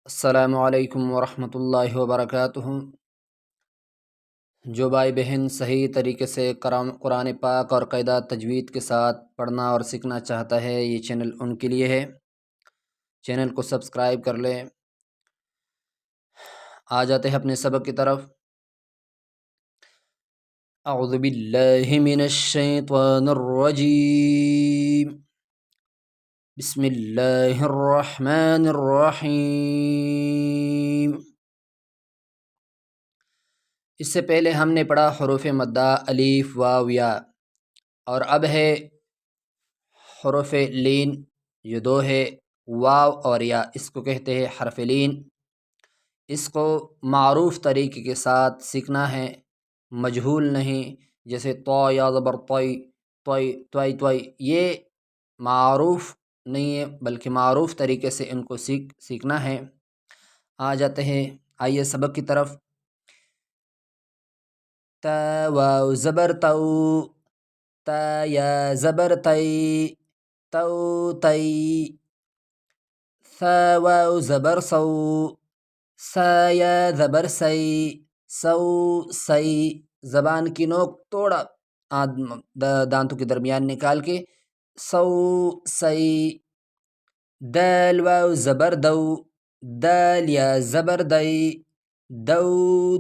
السلام علیکم ورحمۃ اللہ وبرکاتہ۔ جو بھائی بہن صحیح طریقے سے قرآن پاک اور قاعدہ تجوید کے ساتھ پڑھنا اور سیکھنا چاہتا ہے، یہ چینل ان کے لیے ہے۔ چینل کو سبسکرائب کر لیں۔ آ جاتے ہیں اپنے سبق کی طرف۔ اعوذ باللہ من الشیطان الرجیم، بسم اللہ الرحمن الرحیم۔ اس سے پہلے ہم نے پڑھا حروف مدہ الف واو یا، اور اب ہے حروف لین، جو دو ہے واو اور یا، اس کو کہتے ہیں حرف لین۔ اس کو معروف طریقے کے ساتھ سیکھنا ہے، مجہول نہیں، جیسے تو یا زبر توئی توئی توئی توئی، یہ معروف نہیں ہے، بلکہ معروف طریقے سے ان کو سیکھنا ہے۔ آ جاتے ہیں، آئیے سبق کی طرف۔ تا واو زبر تو، تا یا زبر تی، تو تی۔ ثا واو زبر سو، سا یا زبر سی، سو سی۔ زبان کی نوک توڑا دانتوں کے درمیان نکال کے سو سی۔ دال واو زبر دو، دال یا زبر دئی، دو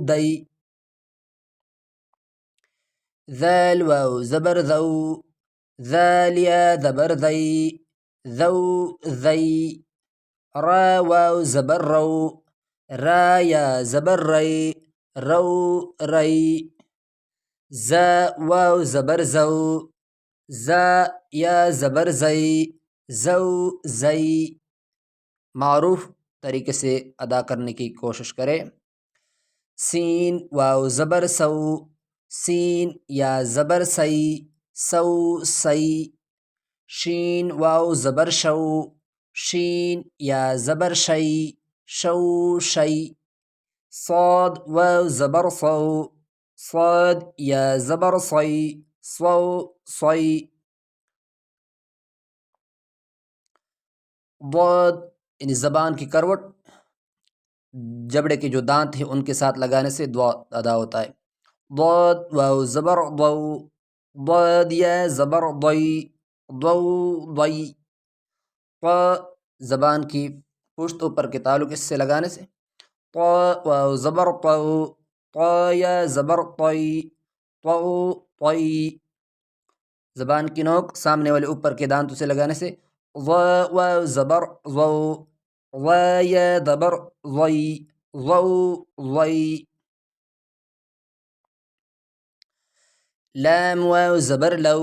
دئی۔ ذال واو زبر ذو، ذال یا زبر ذی، ذو ذی۔ را واو زبر رو، را یا زبر ری، رو ری۔ زا واو زبر زو، زا یا زبر زئی، زو زئی۔ معروف طریقے سے ادا کرنے کی کوشش کریں۔ سین واو زبر سو، سین یا زبر سی، سو سی۔ شین واو زبر شو، شین یا زبر شی، شو شی۔ صاد واو زبر صو، صاد یا زبر صی، صو صی۔ ضاد یعنی زبان کی کروٹ جبڑے کے جو دانت ہیں ان کے ساتھ لگانے سے دعا ادا ہوتا ہے۔ ضاد واو زبر ضو، ضاد یا زبر ضی، ضو ضی۔ طا زبان کی پشت اوپر کے تعلق اس سے لگانے سے طا واو زبر طو، طا یا زبر طی، طو طی۔ زبان کی نوک سامنے والے اوپر کے دانتوں سے لگانے سے ضا واو زبر ضو، ضا یا زبر ضی، ضو ضی۔ لام واو زبر لو،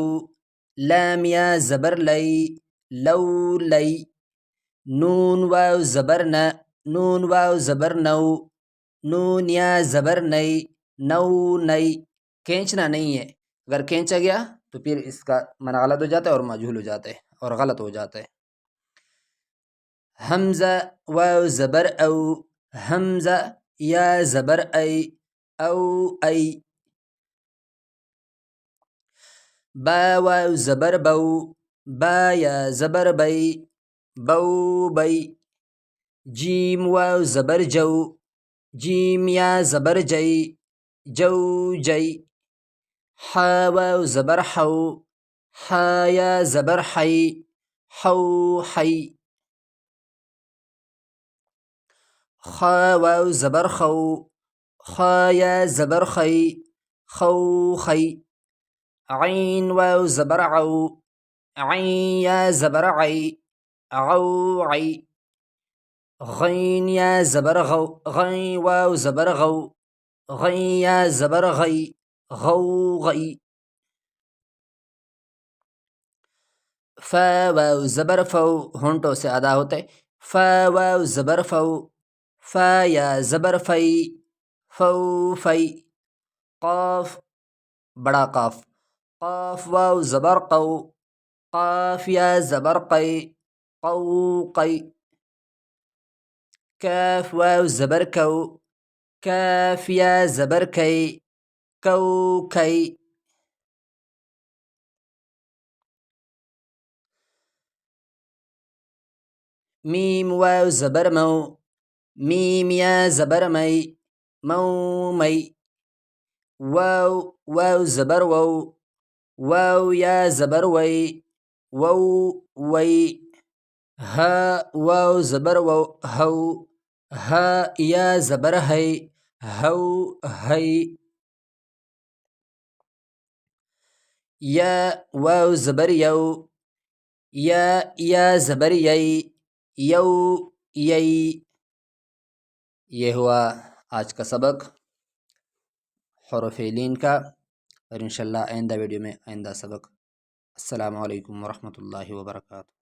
لام یا زبر لی، لو لی۔ نون واو زبر ن، نون واو زبر نو، نون یا زبر نئی، نو نئی۔ کھینچنا نہیں ہے، اگر کھینچا گیا تو پھر اس کا معنی غلط ہو جاتا ہے اور مجہول ہو جاتا ہے اور غلط ہو جاتا ہے۔ حمزہ واو زبر او، حمزہ یا زبر ای، او ای۔ با واو زبر بو، با یا زبر بئی، بو بئی۔ جیم واو زبر جو، جیم یا زبر جئی، جو جئی۔ حا واو زبر حو، حا یا زبر حی، حو حی۔ خا واو زبر خو، خا یا زبر خی، خو خی۔ عین واو زبر عو، عین یا زبر عی، عو عی۔ غین یا زبر غو، غین واو زبر غو، غین یا زبر غی، غو غی۔ فا واو زبر فو، ہونٹوں سے ادا ہوتا ہے، فا واو زبر فو، فا یا زبر فی، فو فی۔ قاف بڑا قاف، قاف واو زبر قو، قاف یا زبر قی، قو قی۔ کاف واو زبر کو، کاف یا زبر کی، کو کی۔ میم واو زبر مو، میم یا زبر مئی مو مئی. واو واو زبر وو واو یا زبر وئی وو وئی. ہا واو زبر وو ہو ہا یا زبر ہے ہو ہے. یا واو زبر یو یا زبر یئی یو یئی. یہ ہوا آج کا سبق حروف لین کا، اور انشاءاللہ آئندہ ویڈیو میں آئندہ سبق. السلام علیکم ورحمۃ اللہ وبرکاتہ.